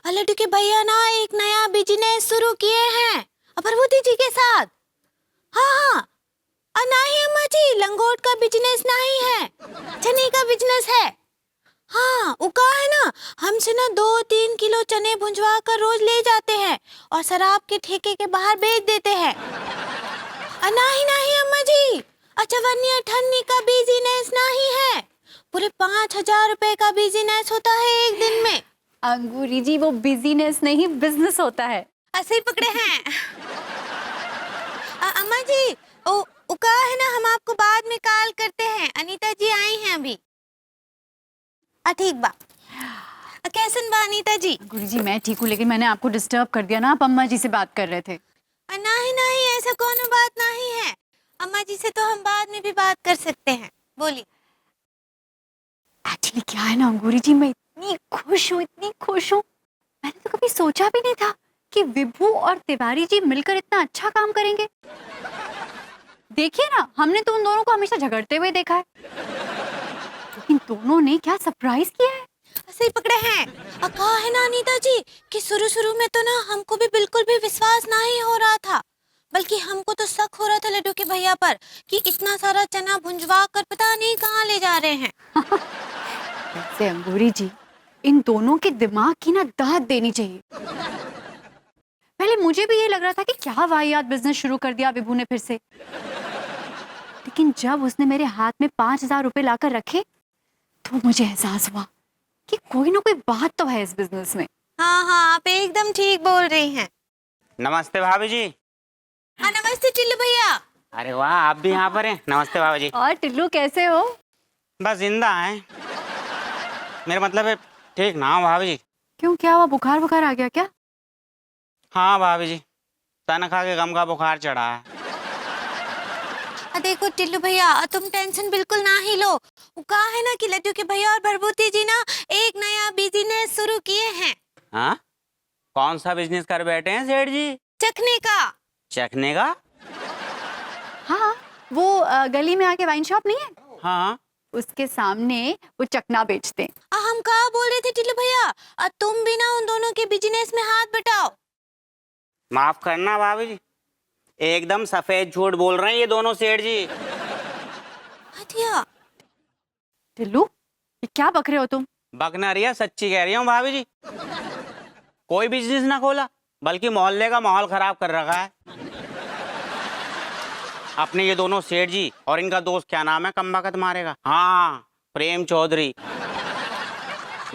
लड्डू के भैया ना एक नया बिजनेस शुरू किए हैं प्रभुति जी के साथ। हाँ, नहीं अम्मा जी, लंगोट का बिजनेस नहीं है, चने का बिजनेस है। हाँ, वो कहा है ना, हमसे ना 2-3 किलो चने भुंजवा कर रोज ले जाते हैं और शराब के ठेके के बाहर बेच देते हैं। नहीं अम्मा जी, चवन्नी अठन्नी का बिजनेस नहीं है, पूरे 5,000 रुपए का बिजनेस होता है एक दिन में। अंगूरी जी, वो बिजनेस नहीं बिजनेस होता है। ऐसे ही पकड़े हैं। अम्मा जी, ओ कहा है ना, हम आपको बाद में कॉल करते हैं, अनीता जी आई हैं अभी। ठीक बा, कैसन बा अनीता जी? अंगूरी जी, मैं ठीक हूँ, लेकिन मैंने आपको डिस्टर्ब कर दिया ना, आप अम्मा जी से बात कर रहे थे। नहीं, ऐसा कोनो बात नहीं है, अम्मा जी से तो हम बाद में भी बात कर सकते हैं, बोलिए। एक्चुअली क्या है ना अंगूरी जी, मैं इतनी खुश हूँ, मैंने तो कभी सोचा भी नहीं था कि विभू और तिवारी जी मिलकर इतना अच्छा काम करेंगे। देखिए ना, हमने तो उन दोनों को हमेशा झगड़ते हुए देखा है, लेकिन दोनों ने क्या सरप्राइज किया है। ऐसे ही पकड़े हैं। कहा है ना अनीता जी कि शुरू में तो ना हमको भी बिल्कुल भी विश्वास नहीं हो रहा था, बल्कि हमको तो शक हो रहा था लड्डू के भैया पर कि इतना सारा चना भुंजवा कर पता नहीं कहाँ ले जा रहे हैं। वैसे अंगूरी जी, इन दोनों के दिमाग की ना दाद देनी चाहिए। पहले मुझे भी ये लग रहा था कि क्या वाहियात बिजनेस शुरू कर दिया विभू ने फिर से, लेकिन जब उसने मेरे हाथ में 5,000 रुपए लाकर रखे तो मुझे एहसास हुआ कि कोई ना कोई बात तो है इस बिजनेस में। हाँ, आप एकदम ठीक बोल रही हैं। नमस्ते भाभी जी। नमस्ते टिल्लू भैया। अरे वाह, आप भी यहाँ पर हैं। नमस्ते भाभी जी। और टिल्लू कैसे हो? बस जिंदा है, मेरा मतलब है ठीक ना हो भाभी जी। क्यों, क्या हुआ, बुखार आ गया क्या? हाँ भाभी जी, तनख्वाह के गम का बुखार चढ़ा है। देखो टिल्लू भैया, तुम टेंशन बिल्कुल ना ही लो। वो कहा है ना कि लड्डू के भैया और भरभूति जी ना एक नया बिजनेस शुरू किए हैं। हाँ, कौन सा बिजनेस कर बैठे हैं सेठ जी? चखने का। चखने का? हाँ, वो गली में आके वाइन शॉप नहीं है, हाँ, उसके सामने वो चखना बेचते हैं। हम कहा बोल रहे थे टिल्लू भैया, तुम भी ना उन दोनों के बिजनेस में हाथ बटाओ। माफ करना भाभी जी, एकदम सफेद झूठ बोल रहे हैं ये दोनों सेठ जी। हटिया। टिल्लू, ये क्या बक रहे हो तुम? बकना रही है, सच्ची कह रही हूँ भाभी जी। कोई बिजनेस ना खोला, बल्कि मोहल्ले का माहौल खराब कर रखा है। अपने ये दोनों सेठ जी और इनका दोस्त, क्या नाम है कमबख्त मारेगा, हाँ, प्रेम चौधरी,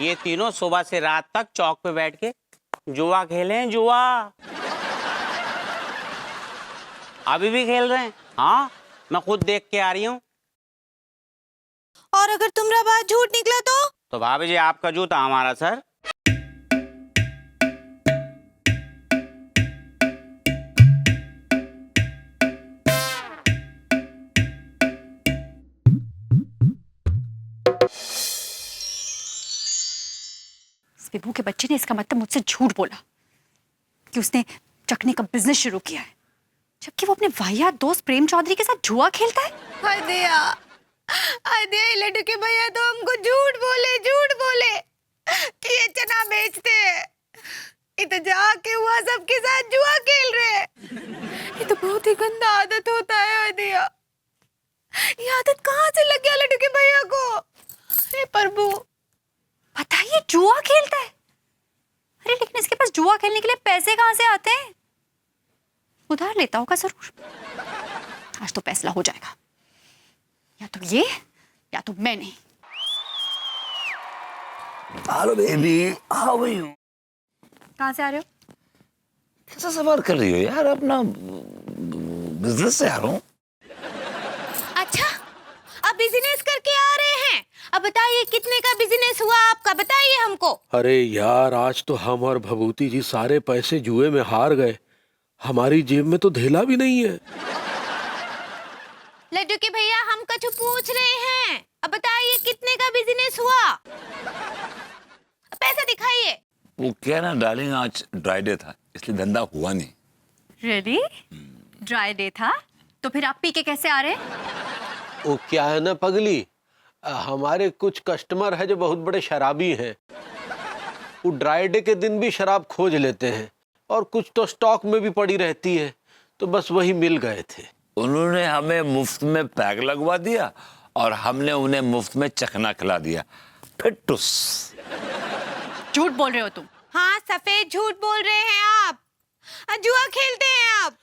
ये तीनों सुबह से रात तक चौक पे बैठ के जुआ खेले हैं, जुआ अभी भी खेल रहे हैं। हाँ, मैं खुद देख के आ रही हूँ। और अगर तुम्हारा बात झूठ निकला तो भाभी जी, आपका जूता हमारा सर। विभू के बच्चे ने इसका मतलब मुझसे झूठ बोला कि उसने चखने का बिजनेस शुरू किया है, जबकि वो अपने वाहियात दोस्त प्रेम चौधरी के साथ जुआ खेलता है। अदिया, लड्डू के भैया तो हमको झूठ बोले कि ये चना बेचते हैं, ये तो जाके हुआ सबके साथ जुआ खेल रहे हैं। ये तो बहुत ही गंदा आदत होता है अदिया, ये आदत कहाँ से लग गया लड्डू के भैया को? हे प्रभु, बताइए, जुआ खेलता है? अरे लेकिन इसके पास जुआ खेलने के लिए पैसे कहाँ से आते हैं? उधार लेता होगा जरूर। आज तो फैसला हो जाएगा, या तो ये या तो मैं नहीं। Hello baby, how are you? कहाँ से आ रहे हो? कैसा सवाल कर रही हो यार, अपना बिजनेस से आ रहा हूँ। अच्छा, अब बिजनेस करके आ रहे हैं? अब बताइए कितने का बिजनेस हुआ आपका, बताइए हमको। अरे यार, आज तो हम और भभूति जी सारे पैसे जुए में हार गए, हमारी जेब में तो धेला भी नहीं है। लड्डू के भैया, हम कुछ पूछ रहे हैं, अब बताइए कितने का बिजनेस हुआ, पैसा दिखाइए। वो क्या ना डार्लिंग, आज ड्राई डे था इसलिए धंधा हुआ नहीं। रेडी? ड्राई डे था तो फिर आप पी के कैसे आ रहे? वो क्या है ना पगली, हमारे कुछ कस्टमर है जो बहुत बड़े शराबी हैं, वो ड्राई डे के दिन भी शराब खोज लेते हैं और कुछ तो स्टॉक में भी पड़ी रहती है, तो बस वही मिल गए थे। उन्होंने हमें मुफ्त में पैक लगवा दिया और हमने उन्हें मुफ्त में चखना खिला दिया। फिट्टुस। झूठ बोल रहे हो तुम। हाँ, सफेद झूठ बोल रहे हैं आप। जुआ खेलते हैं आप।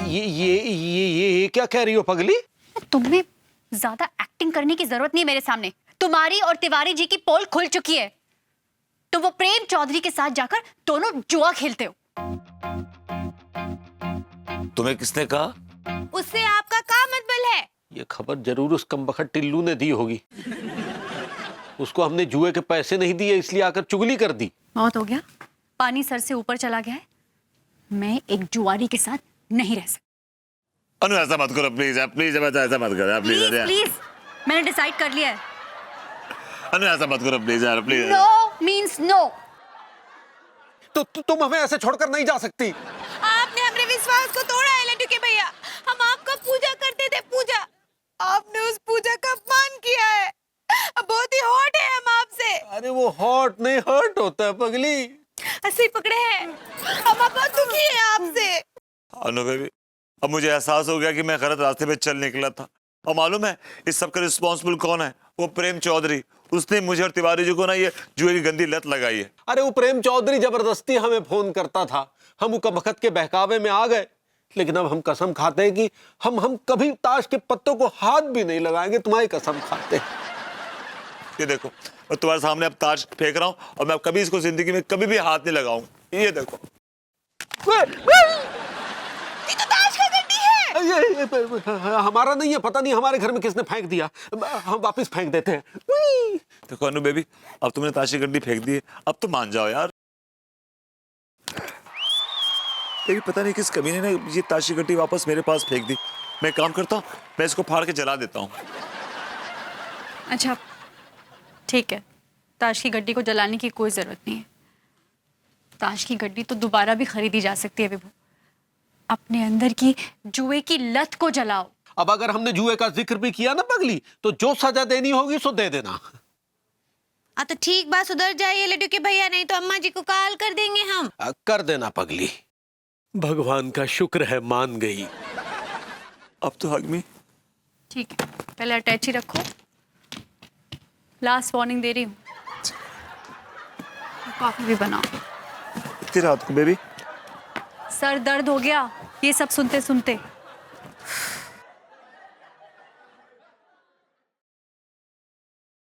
ये क्या कह रही हो पगली? तुम्हें ज्यादा एक्टिंग करने की जरूरत नहीं मेरे सामने। तुम्हारी और तिवारी जी की पोल खुल चुकी है। तुम वो प्रेम चौधरी के साथ जाकर दोनों जुआ खेलते हो। तुम्हें किसने कहा? उससे आपका क्या मतलब है? ये खबर जरूर उस कमबख्त टिल्लू ने दी होगी। उसको हमने जुए के पैसे नहीं दिए इसलिए आकर चुगली कर दी। बहुत हो गया, पानी सर से ऊपर चला गया है। मैं एक जुआरी के साथ नहीं रह सकती। अनु ऐसा मत करो प्लीज, प्लीज ऐसा मत करो प्लीज प्लीज। प्लीज, मैंने डिसाइड कर लिया है। अनु ऐसा मत करो प्लीज यार, प्लीज। No means no. तो तुम हमें ऐसे छोड़कर नहीं जा सकती। आपने हमारे विश्वास को तोड़ा है लड्डू के भैया। हम आपका पूजा करते थे, पूजा। आपने उस पूजा का अपमान किया है। अब बहुत ही हॉट है हम आपसे। अरे वो हॉट नहीं हर्ट होता है पगली। ऐसे ही पकड़े हैं हम। बहुत दुखी है आपसे। अनु बेबी, अब मुझे एहसास हो गया कि मैं गलत रास्ते पे चल निकला था। और मालूम है इस सब का रिस्पॉन्सिबल कौन है? वो प्रेम चौधरी। उसने मुझे और तिवारी जी को ना ये जुए की गंदी लत लगाई है। अरे वो प्रेम चौधरी जबरदस्ती हमें फोन करता था, हम वो कमबख्त के बहकावे में आ गए। लेकिन अब हम कसम खाते हैं कि हम कभी ताश के पत्तों को हाथ भी नहीं लगाएंगे। तुम्हारी कसम खाते हैं। ये देखो, मैं तुम्हारे सामने अब ताश फेंक रहा हूँ और मैं अब कभी इसको जिंदगी में कभी भी हाथ नहीं लगाऊंगा। ये देखो। ये तो ताश का गड्डी है। ये हमारा नहीं है, पता नहीं हमारे घर में किसने फेंक दिया। हम वापस फेंक देते हैं। देखो अनु बेबी, अब तुमने ताश की गड्डी फेंक दी है, अब तो मान जाओ यार। लेकिन पता नहीं किस कमीने ने ये ताश की गड्डी वापस मेरे पास फेंक दी। मैं काम करता हूँ, मैं इसको फाड़ के जला देता हूँ। अच्छा ठीक है, ताश की गड्डी को जलाने की कोई जरूरत नहीं है। ताश की गड्डी तो दोबारा भी खरीदी जा सकती है विभू। अपने अंदर की जुए की लत को जलाओ। अब अगर हमने जुए का जिक्र भी किया ना पगली, तो जो सजा देनी होगी सो दे देना। तो ठीक बात, सुधर जाइए लड्डू के भैया, नहीं तो अम्मा जी को कॉल कर देंगे हम। कर देना पगली। भगवान का शुक्र है मान गई। अब तो हग में। ठीक है, पहले अटैची रखो। लास्ट वार्निंग दे रही हूँ। कॉफी भी बनाओ। इतनी रात को बेबी? सर दर्द हो गया ये सब सुनते सुनते।